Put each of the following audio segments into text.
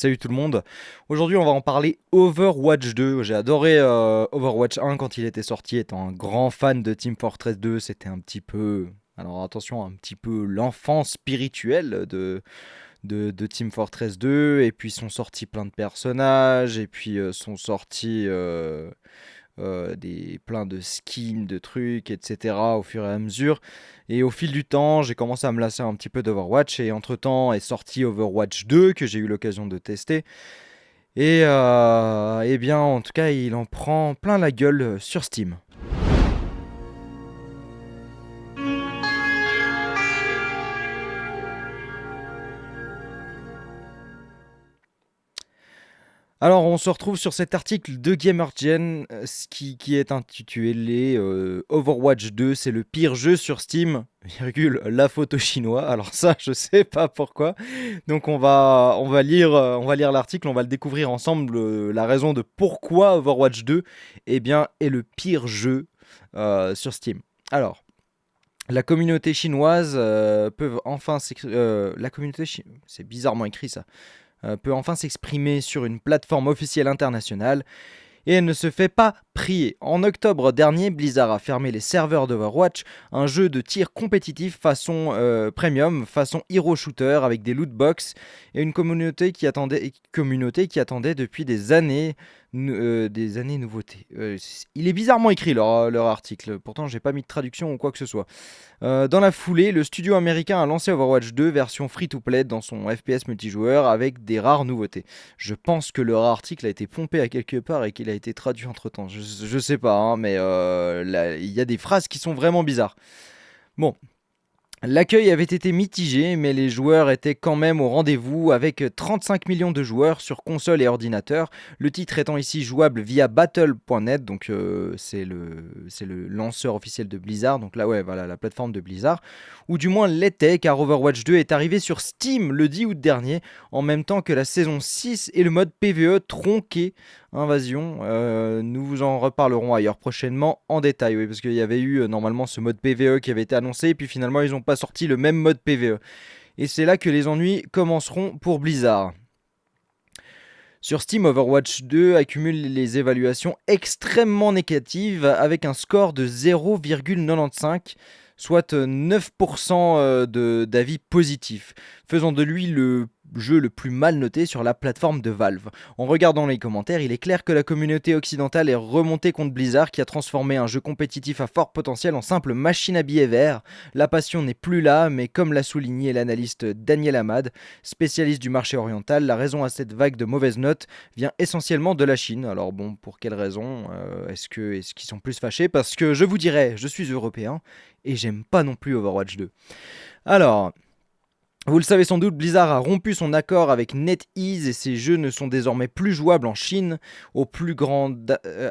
Salut tout le monde. Aujourd'hui, on va en parler Overwatch 2. J'ai adoré Overwatch 1 quand il était sorti. Étant un grand fan de Team Fortress 2, c'était un petit peu, alors attention, un petit peu l'enfant spirituel de Team Fortress 2. Et puis sont sortis plein de personnages. Et puis sont sortis plein de skins, de trucs, etc. au fur et à mesure. Et au fil du temps, j'ai commencé à me lasser un petit peu d'Overwatch. Et entre-temps est sorti Overwatch 2 que j'ai eu l'occasion de tester. Et bien, en tout cas, il en prend plein la gueule sur Steam. Alors, on se retrouve sur cet article de GamerGen qui est intitulé Overwatch 2, c'est le pire jeu sur Steam, virgule, la photo chinois. Alors ça, je sais pas pourquoi. Donc on va lire l'article, on va le découvrir ensemble, la raison de pourquoi Overwatch 2 eh bien, est le pire jeu sur Steam. Alors, la communauté chinoise c'est bizarrement écrit ça, peut enfin s'exprimer sur une plateforme officielle internationale et elle ne se fait pas prier. En octobre dernier, Blizzard a fermé les serveurs d'Overwatch, un jeu de tir compétitif façon premium, façon hero shooter avec des loot box et une communauté qui attendait depuis des années nouveautés. Il est bizarrement écrit leur article, pourtant j'ai pas mis de traduction ou quoi que ce soit. Dans la foulée, le studio américain a lancé Overwatch 2 version free-to-play dans son FPS multijoueur avec des rares nouveautés. Je pense que leur article a été pompé à quelque part et qu'il a été traduit entre-temps. Je sais pas, hein, mais il y a des phrases qui sont vraiment bizarres. Bon, l'accueil avait été mitigé, mais les joueurs étaient quand même au rendez-vous avec 35 millions de joueurs sur console et ordinateur. Le titre étant ici jouable via Battle.net, donc c'est le lanceur officiel de Blizzard, donc là ouais voilà la plateforme de Blizzard, ou du moins l'était car Overwatch 2 est arrivé sur Steam le 10 août dernier, en même temps que la saison 6 et le mode PvE tronqué. Invasion, nous vous en reparlerons ailleurs prochainement en détail, oui, parce qu'il y avait eu normalement ce mode PvE qui avait été annoncé, et puis finalement ils n'ont pas sorti le même mode PvE. Et c'est là que les ennuis commenceront pour Blizzard. Sur Steam, Overwatch 2 accumule les évaluations extrêmement négatives avec un score de 0,95, soit 9% d'avis positifs, faisant de lui le jeu le plus mal noté sur la plateforme de Valve. En regardant les commentaires, il est clair que la communauté occidentale est remontée contre Blizzard qui a transformé un jeu compétitif à fort potentiel en simple machine à billets verts. La passion n'est plus là, mais comme l'a souligné l'analyste Daniel Hamad, spécialiste du marché oriental, la raison à cette vague de mauvaises notes vient essentiellement de la Chine. Alors bon, pour quelle raison est-ce qu'ils sont plus fâchés? Parce que je vous dirais, je suis européen et j'aime pas non plus Overwatch 2. Alors, vous le savez sans doute, Blizzard a rompu son accord avec NetEase et ses jeux ne sont désormais plus jouables en Chine. Au plus grand...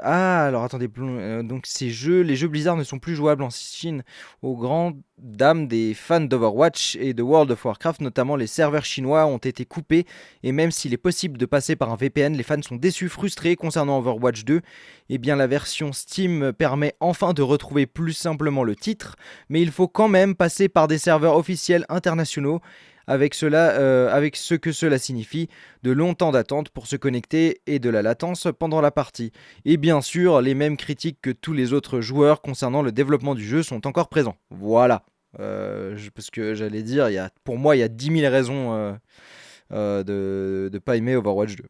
alors attendez, donc les jeux Blizzard ne sont plus jouables en Chine aux grandes dames des fans d'Overwatch et de World of Warcraft, notamment les serveurs chinois ont été coupés et même s'il est possible de passer par un VPN, les fans sont déçus, frustrés concernant Overwatch 2. Eh bien la version Steam permet enfin de retrouver plus simplement le titre, mais il faut quand même passer par des serveurs officiels internationaux avec ce que cela signifie, de longs temps d'attente pour se connecter et de la latence pendant la partie. Et bien sûr, les mêmes critiques que tous les autres joueurs concernant le développement du jeu sont encore présents. Voilà. Parce que j'allais dire, pour moi, il y a 10 000 raisons de ne pas aimer Overwatch 2.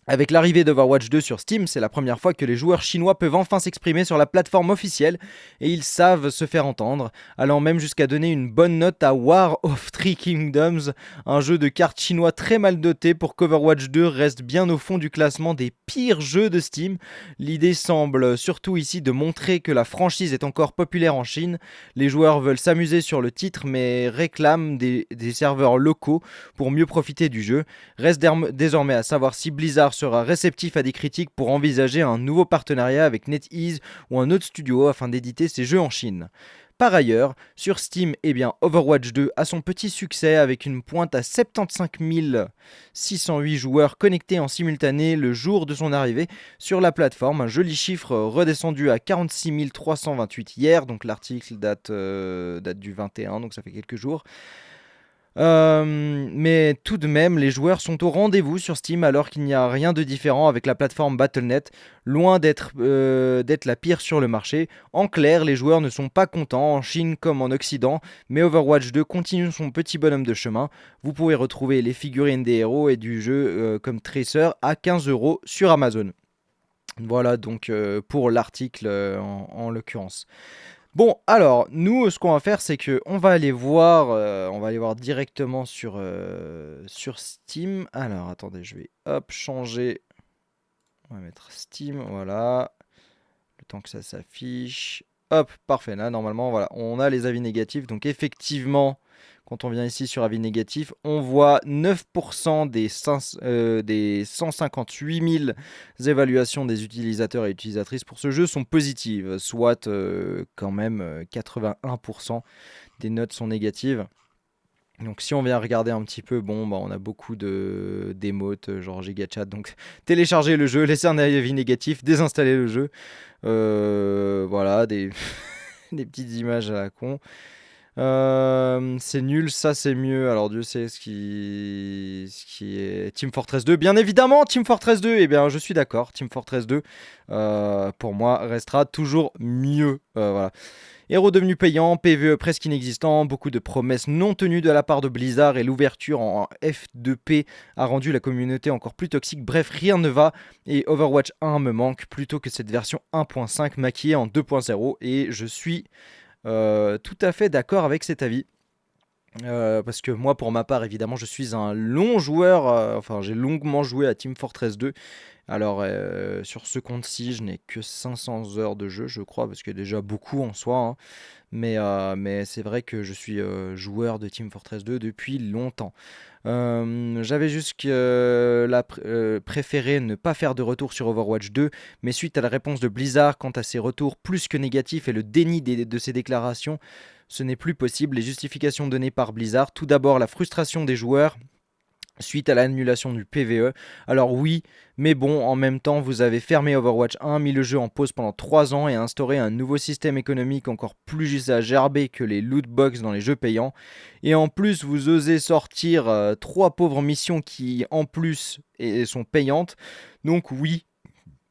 Avec l'arrivée d'Overwatch 2 sur Steam, c'est la première fois que les joueurs chinois peuvent enfin s'exprimer sur la plateforme officielle et ils savent se faire entendre, allant même jusqu'à donner une bonne note à War of Three Kingdoms, un jeu de cartes chinois très mal doté pour qu'Overwatch 2 reste bien au fond du classement des pires jeux de Steam. L'idée semble surtout ici de montrer que la franchise est encore populaire en Chine. Les joueurs veulent s'amuser sur le titre mais réclament des serveurs locaux pour mieux profiter du jeu. Reste désormais à savoir si Blizzard sera réceptif à des critiques pour envisager un nouveau partenariat avec NetEase ou un autre studio afin d'éditer ses jeux en Chine. Par ailleurs, sur Steam, Overwatch 2 a son petit succès avec une pointe à 75 608 joueurs connectés en simultané le jour de son arrivée sur la plateforme. Un joli chiffre redescendu à 46 328 hier, donc l'article date du 21, donc ça fait quelques jours. Mais tout de même, les joueurs sont au rendez-vous sur Steam alors qu'il n'y a rien de différent avec la plateforme Battle.net, loin d'être la pire sur le marché. En clair, les joueurs ne sont pas contents en Chine comme en Occident, mais Overwatch 2 continue son petit bonhomme de chemin. Vous pouvez retrouver les figurines des héros et du jeu comme Tracer à 15 € sur Amazon. Voilà donc pour l'article en l'occurrence. Bon, alors, nous, ce qu'on va faire, c'est que on va aller voir directement sur Steam. Alors, attendez, je vais, hop, changer. On va mettre Steam, voilà. Le temps que ça s'affiche. Hop, parfait. Là, normalement, voilà, on a les avis négatifs. Donc, effectivement, quand on vient ici sur avis négatifs, on voit 9% des 158 000 évaluations des utilisateurs et utilisatrices pour ce jeu sont positives, soit quand même 81% des notes sont négatives. Donc si on vient regarder un petit peu, bon, bah, on a beaucoup d'émotes, genre GigaChat. Donc télécharger le jeu, laisser un avis négatif, désinstaller le jeu. Voilà, des petites images à la con. C'est nul, ça c'est mieux. Alors Dieu sait ce qui est Team Fortress 2. Bien évidemment, Team Fortress 2. Eh bien, je suis d'accord. Team Fortress 2, pour moi, restera toujours mieux. Voilà. Héros devenu payant, PvE presque inexistant, beaucoup de promesses non tenues de la part de Blizzard et l'ouverture en F2P a rendu la communauté encore plus toxique. Bref, rien ne va et Overwatch 1 me manque plutôt que cette version 1.5 maquillée en 2.0 et je suis tout à fait d'accord avec cet avis. Parce que moi, pour ma part, évidemment, je suis un long joueur. Enfin, j'ai longuement joué à Team Fortress 2. Alors, sur ce compte-ci, je n'ai que 500 heures de jeu, je crois, parce que déjà beaucoup en soi, hein. Mais c'est vrai que je suis joueur de Team Fortress 2 depuis longtemps. J'avais juste préféré ne pas faire de retour sur Overwatch 2, mais suite à la réponse de Blizzard quant à ses retours plus que négatifs et le déni de ses déclarations, ce n'est plus possible. Les justifications données par Blizzard, tout d'abord la frustration des joueurs suite à l'annulation du PvE. Alors oui, mais bon, en même temps, vous avez fermé Overwatch 1, mis le jeu en pause pendant 3 ans et instauré un nouveau système économique encore plus à gerber que les lootbox dans les jeux payants. Et en plus, vous osez sortir 3 pauvres missions qui, en plus, sont payantes. Donc oui,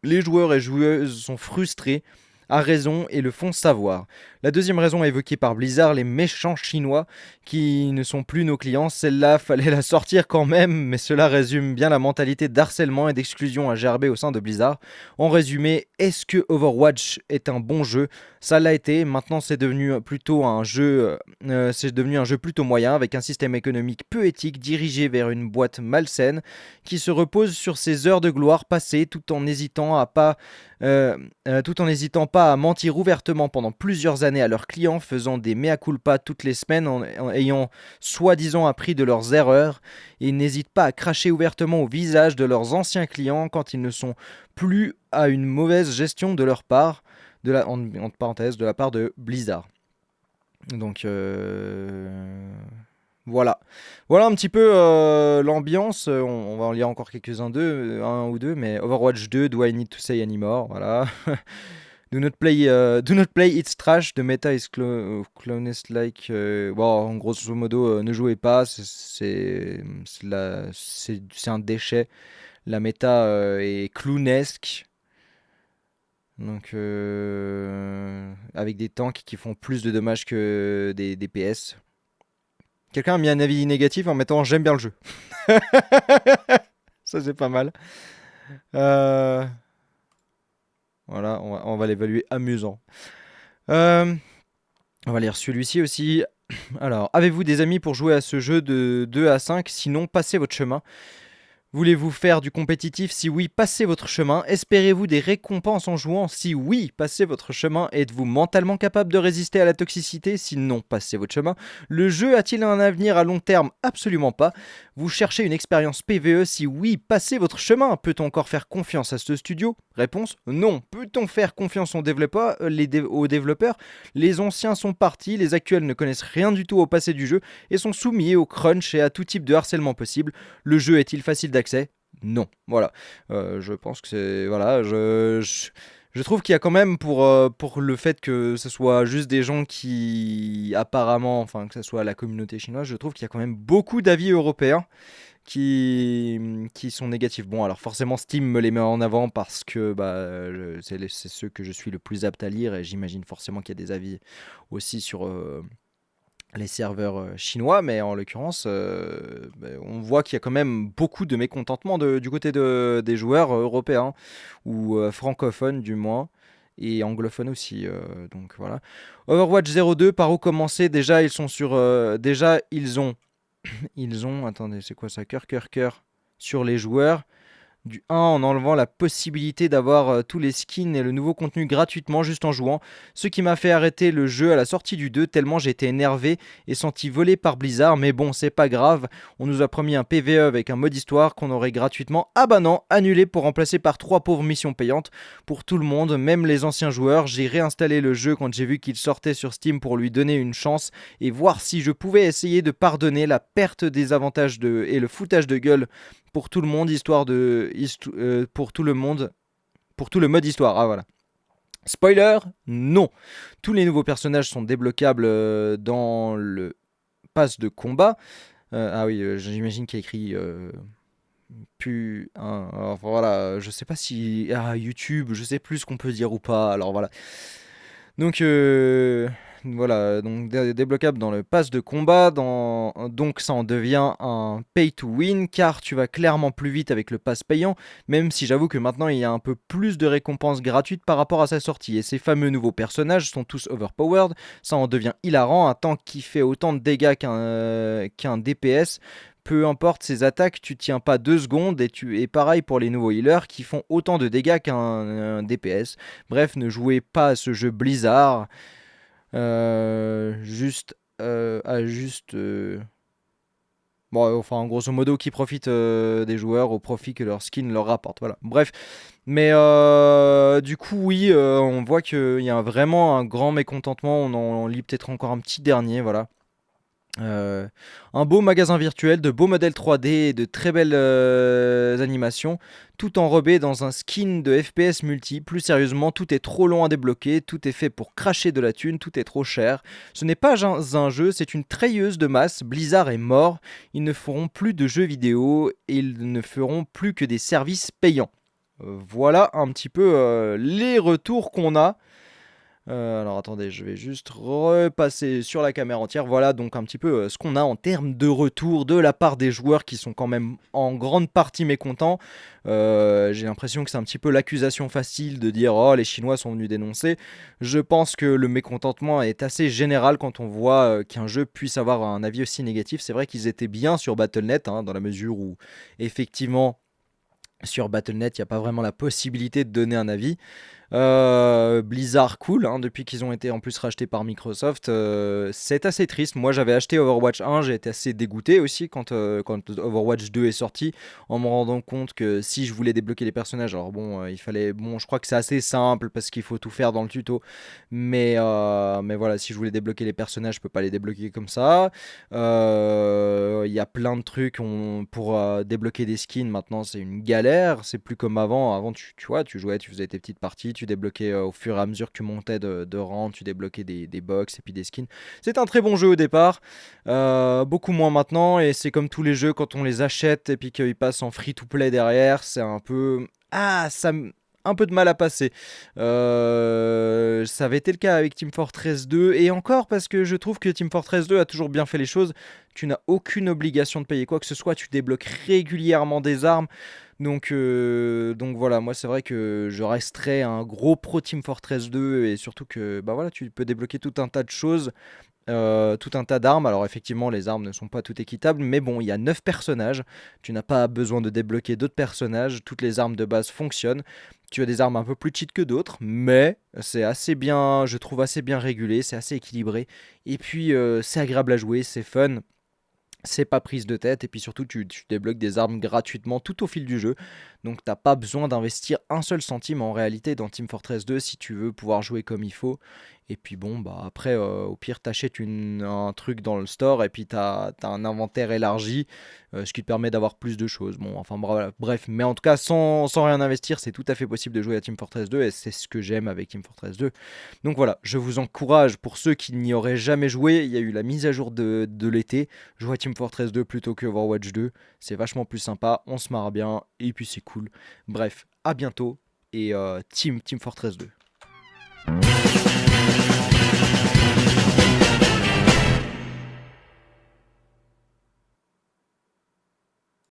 les joueurs et joueuses sont frustrés, à raison, et le font savoir. La deuxième raison évoquée par Blizzard, les méchants chinois qui ne sont plus nos clients, celle-là fallait la sortir quand même, mais cela résume bien la mentalité d'harcèlement et d'exclusion à gerber au sein de Blizzard. En résumé, est-ce que Overwatch est un bon jeu? Ça l'a été, maintenant c'est devenu un jeu plutôt moyen, avec un système économique peu éthique, dirigé vers une boîte malsaine, qui se repose sur ses heures de gloire passées tout en n'hésitant pas à mentir ouvertement pendant plusieurs années à leurs clients, faisant des mea culpa toutes les semaines en ayant soi-disant appris de leurs erreurs, et n'hésitent pas à cracher ouvertement au visage de leurs anciens clients quand ils ne sont plus à une mauvaise gestion de leur part, entre parenthèses, de la part de Blizzard. Donc voilà. Voilà un petit peu l'ambiance. On va en lire encore un ou deux, mais Overwatch 2, Do I Need to Say Anymore? Voilà. Do not play it's trash. The meta is clonest like. Bon, en grosso modo, ne jouez pas. C'est un déchet. La méta est clownesque. Donc, avec des tanks qui font plus de dommages que des DPS. Quelqu'un a mis un avis négatif en mettant j'aime bien le jeu. Ça, c'est pas mal. Euh, Voilà, on va l'évaluer amusant. Euh, on va lire celui-ci aussi. Alors, avez-vous des amis pour jouer à ce jeu de 2 à 5? Sinon, passez votre chemin. Voulez-vous faire du compétitif? Si oui, passez votre chemin. Espérez-vous des récompenses en jouant? Si oui, passez votre chemin. Êtes-vous mentalement capable de résister à la toxicité? Si non, passez votre chemin. Le jeu a-t-il un avenir à long terme? Absolument pas. Vous cherchez une expérience PvE? Si oui, passez votre chemin. Peut-on encore faire confiance à ce studio? Réponse, non. Peut-on faire confiance aux développeurs? Les anciens sont partis, les actuels ne connaissent rien du tout au passé du jeu et sont soumis au crunch et à tout type de harcèlement possible. Le jeu est-il facile d'accès? Non. Voilà. Je pense que c'est... Voilà, Je trouve qu'il y a quand même pour le fait que ce soit juste des gens qui apparemment, enfin que ce soit la communauté chinoise, je trouve qu'il y a quand même beaucoup d'avis européens qui sont négatifs. Bon, alors forcément Steam me les met en avant parce que c'est ceux que je suis le plus apte à lire et j'imagine forcément qu'il y a des avis aussi sur les serveurs chinois, mais en l'occurrence, on voit qu'il y a quand même beaucoup de mécontentement du côté des joueurs européens, ou francophones du moins, et anglophones aussi. Donc voilà. Overwatch 02, par où commencer? Déjà, ils sont sur. Déjà, ils ont. Attendez, c'est quoi ça? Cœur, cœur, cœur. Sur les joueurs du 1 en enlevant la possibilité d'avoir tous les skins et le nouveau contenu gratuitement juste en jouant, ce qui m'a fait arrêter le jeu à la sortie du 2 tellement j'étais énervé et senti volé par Blizzard, mais bon c'est pas grave, on nous a promis un PvE avec un mode histoire qu'on aurait gratuitement, ah bah non, annulé pour remplacer par 3 pauvres missions payantes pour tout le monde, même les anciens joueurs. J'ai réinstallé le jeu quand j'ai vu qu'il sortait sur Steam pour lui donner une chance et voir si je pouvais essayer de pardonner la perte des avantages et le foutage de gueule pour tout le monde, pour tout le monde, pour tout le mode histoire. Ah voilà. Spoiler, non. Tous les nouveaux personnages sont débloquables dans le pass de combat. Ah oui, j'imagine qu'il y a écrit enfin, voilà, je sais pas si YouTube, je sais plus ce qu'on peut dire ou pas. Alors voilà. Donc voilà, donc débloquable dans le pass de combat, donc ça en devient un pay to win car tu vas clairement plus vite avec le pass payant, même si j'avoue que maintenant il y a un peu plus de récompenses gratuites par rapport à sa sortie et ces fameux nouveaux personnages sont tous overpowered, ça en devient hilarant, un tank qui fait autant de dégâts qu'un DPS. Peu importe ses attaques, tu tiens pas 2 secondes et pareil pour les nouveaux healers qui font autant de dégâts qu'un DPS. Bref, ne jouez pas à ce jeu Blizzard. Juste à juste bon, enfin grosso modo qui profite des joueurs au profit que leur skin leur rapporte. Voilà. Bref, mais du coup oui, on voit qu'il y a vraiment un grand mécontentement. On lit peut-être encore un petit dernier. Voilà. Euh, un beau magasin virtuel, de beaux modèles 3D et de très belles animations, tout enrobé dans un skin de FPS multi. Plus sérieusement, tout est trop long à débloquer, tout est fait pour cracher de la thune, tout est trop cher. Ce n'est pas un jeu, c'est une treilleuse de masse. Blizzard est mort, ils ne feront plus de jeux vidéo et ils ne feront plus que des services payants. Voilà un petit peu les retours qu'on a. Alors attendez, je vais juste repasser sur la caméra entière. Voilà donc un petit peu ce qu'on a en termes de retour de la part des joueurs qui sont quand même en grande partie mécontents. J'ai l'impression que c'est un petit peu l'accusation facile de dire oh les Chinois sont venus dénoncer. Je pense que le mécontentement est assez général quand on voit qu'un jeu puisse avoir un avis aussi négatif. C'est vrai qu'ils étaient bien sur Battle.net hein, dans la mesure où effectivement sur Battle.net il n'y a pas vraiment la possibilité de donner un avis. Blizzard cool, hein, depuis qu'ils ont été en plus rachetés par Microsoft, c'est assez triste. Moi j'avais acheté Overwatch 1, j'ai été assez dégoûté aussi quand Overwatch 2 est sorti, en me rendant compte que si je voulais débloquer les personnages, alors bon, il fallait, bon, je crois que c'est assez simple parce qu'il faut tout faire dans le tuto, mais voilà, si je voulais débloquer les personnages, je peux pas les débloquer comme ça. Il y a plein de trucs pour débloquer des skins. Maintenant, c'est une galère. C'est plus comme avant. Avant, tu vois, tu jouais, tu faisais tes petites parties, tu débloquais au fur et à mesure que tu montais de rang, tu débloquais des box et puis des skins. C'est un très bon jeu au départ. Beaucoup moins maintenant. Et c'est comme tous les jeux, quand on les achète et puis qu'ils passent en free-to-play derrière, c'est un peu. Ah, un peu de mal à passer. Ça avait été le cas avec Team Fortress 2 et encore parce que je trouve que Team Fortress 2 a toujours bien fait les choses. Tu n'as aucune obligation de payer quoi que ce soit, tu débloques régulièrement des armes. Donc voilà, moi c'est vrai que je resterai un gros pro Team Fortress 2 et surtout que bah voilà, tu peux débloquer tout un tas de choses, tout un tas d'armes. Alors effectivement, les armes ne sont pas toutes équitables, mais bon, il y a 9 personnages. Tu n'as pas besoin de débloquer d'autres personnages. Toutes les armes de base fonctionnent. Tu as des armes un peu plus cheat que d'autres, mais c'est assez bien, je trouve assez bien régulé, c'est assez équilibré. Et puis c'est agréable à jouer, c'est fun. C'est pas prise de tête et puis surtout tu débloques des armes gratuitement tout au fil du jeu. Donc t'as pas besoin d'investir un seul centime en réalité dans Team Fortress 2 si tu veux pouvoir jouer comme il faut. Et puis bon, bah après, au pire, t'achètes un truc dans le store et puis t'as un inventaire élargi, ce qui te permet d'avoir plus de choses. Bon, enfin bref, mais en tout cas, sans rien investir, c'est tout à fait possible de jouer à Team Fortress 2 et c'est ce que j'aime avec Team Fortress 2. Donc voilà, je vous encourage, pour ceux qui n'y auraient jamais joué, il y a eu la mise à jour de l'été, jouer à Team Fortress 2 plutôt que Overwatch 2, c'est vachement plus sympa, on se marre bien et puis c'est cool. Bref, à bientôt et Team Fortress 2.